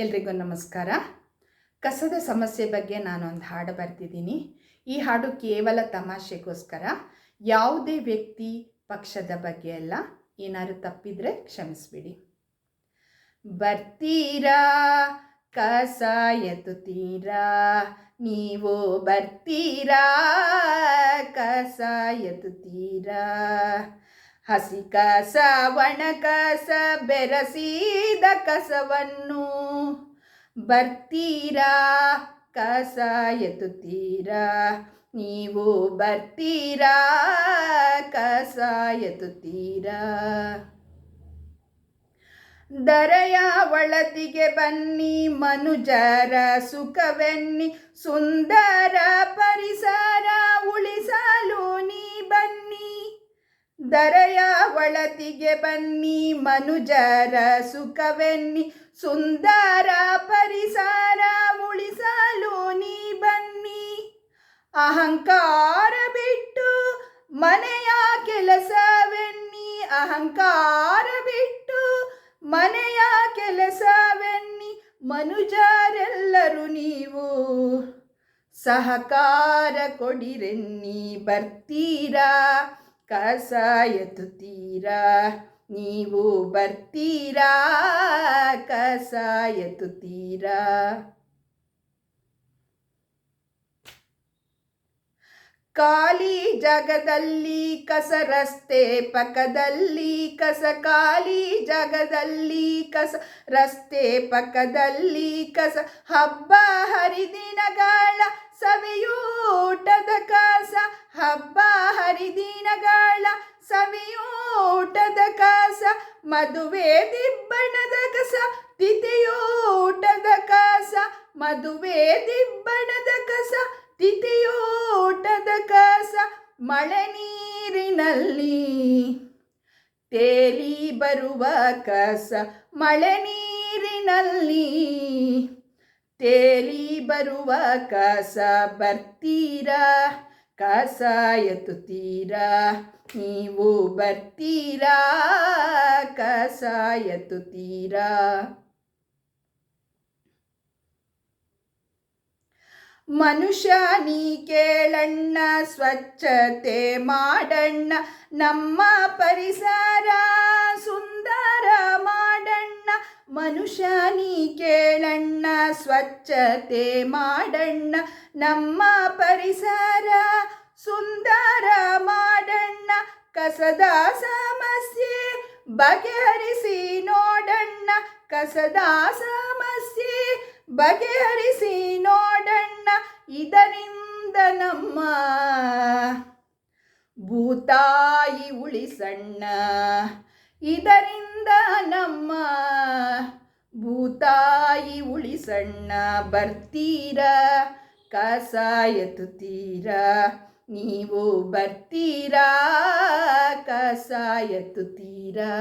ಎಲ್ರಿಗೂ ನಮಸ್ಕಾರ. ಕಸದ ಸಮಸ್ಯೆ ಬಗ್ಗೆ ನಾನೊಂದು ಹಾಡು ಬರ್ತಿದ್ದೀನಿ. ಈ ಹಾಡು ಕೇವಲ ತಮಾಷೆಗೋಸ್ಕರ, ಯಾವುದೇ ವ್ಯಕ್ತಿ ಪಕ್ಷದ ಬಗ್ಗೆ ಅಲ್ಲ. ಏನಾದ್ರು ತಪ್ಪಿದರೆ ಕ್ಷಮಿಸ್ಬಿಡಿ. ಬರ್ತೀರಾ ಕಸ ಎತ್ತುತ್ತೀರಾ, ನೀವು ಬರ್ತೀರಾ ಕಸ ಎತ್ತುತ್ತೀರಾ, ಹಸಿ ಕಸ ಒಣ ಕಸ ಬೆರಸಿದ ಕಸವನ್ನು ಬರ್ತೀರಾ ಕಸ ಎತ್ತುತ್ತೀರಾ, ನೀವು ಬರ್ತೀರಾ ಕಸ ಎತ್ತುತ್ತೀರಾ. ದರೆಯ ಒಳತಿಗೆ ಬನ್ನಿ ಮನುಜರ ಸುಖವೆನ್ನಿ, ಸುಂದರ ಪರಿಸರ ಉಳಿಸಲು ನೀ ಬನ್ನಿ. ದರೆಯ ಒಳತಿಗೆ ಬನ್ನಿ ಮನುಜರ ಸುಖವೆನ್ನಿ, ಸುಂದರ ಪರಿಸರ ಉಳಿಸಲು ನೀ ಬನ್ನಿ. ಅಹಂಕಾರ ಬಿಟ್ಟು ಮನೆಯ ಕೆಲಸವೆನ್ನಿ, ಅಹಂಕಾರ ಬಿಟ್ಟು ಮನೆಯ ಕೆಲಸವೆನ್ನಿ, ಮನುಜರೆಲ್ಲರೂ ನೀವು ಸಹಕಾರ ಕೊಡಿರೆನ್ನಿ. ಬರ್ತೀರಾ ಕಸ ಎತ್ತುತ್ತೀರಾ, ನೀವು ಬರ್ತೀರಾ ಕಸ ಎತ್ತುತ್ತೀರಾ. ಖಾಲಿ ಜಾಗದಲ್ಲಿ ಕಸ, ರಸ್ತೆ ಪಕ್ಕದಲ್ಲಿ ಕಸ, ಖಾಲಿ ಜಾಗದಲ್ಲಿ ಕಸ, ರಸ್ತೆ ಪಕ್ಕದಲ್ಲಿ ಕಸ, ಹಬ್ಬ ಹರಿದಿನಗಳ ಸವಿಯೂಟದ ಕಸ, ಹಬ್ಬ ಹರಿದಿನಗಳ ಸವಿಯೂಟದ ಕಸ, ಮದುವೆ ದಿಬ್ಬಣದ ಕಸ, ತಿಥಿಯೂಟದ ಕಸ, ಮದುವೆ ದಿಬ್ಬಣದ ಕಸ, ತಿಥಿಯೂಟದ ಕಸ, ಮಳೆ ನೀರಿನಲ್ಲಿ ತೇಲಿ ಬರುವ ಕಸ, ಮಳೆ ನೀರಿನಲ್ಲಿ ತೇಲಿ ಬರುವ ಕಸ. ಬರ್ತೀರಾ ಕಸ ಎತ್ತುತ್ತೀರಾ, ನೀವು ಬರ್ತೀರಾ ಕಸ ಎತ್ತುತ್ತೀರಾ. ಮನುಷ್ಯ ನೀ ಕೇಳಣ್ಣ, ಸ್ವಚ್ಛತೆ ಮಾಡಣ್ಣ, ನಮ್ಮ ಪರಿಸರ ಸುಂದರ ಮಾಡಣ್ಣ. ಮನುಷ್ಯ ನೀ ಕೇಳಣ್ಣ, ಸ್ವಚ್ಛತೆ ಮಾಡಣ್ಣ, ನಮ್ಮ ಪರಿಸರ ಸುಂದರ ಮಾಡಣ್ಣ. ಕಸದ ಸಮಸ್ಯೆ ಬಗೆಹರಿಸಿ ನೋಡಣ್ಣ, ಕಸದ ಸಮಸ್ಯೆ ಬಗೆಹರಿಸಿ ನೋಡಣ್ಣ. ಇದರಿಂದ ನಮ್ಮ ಭೂತಾಯಿ ಉಳಿಸಣ್ಣ, ಇದರಿಂದ ನಮ್ಮ ಭೂತಾಯಿ ಉಳಿಸಣ್ಣ. ಬರ್ತೀರಾ ಕಸ ಎತ್ತುತ್ತೀರಾ, ನೀವು ಬರ್ತೀರಾ ಕಸ ಎತ್ತುತ್ತೀರಾ.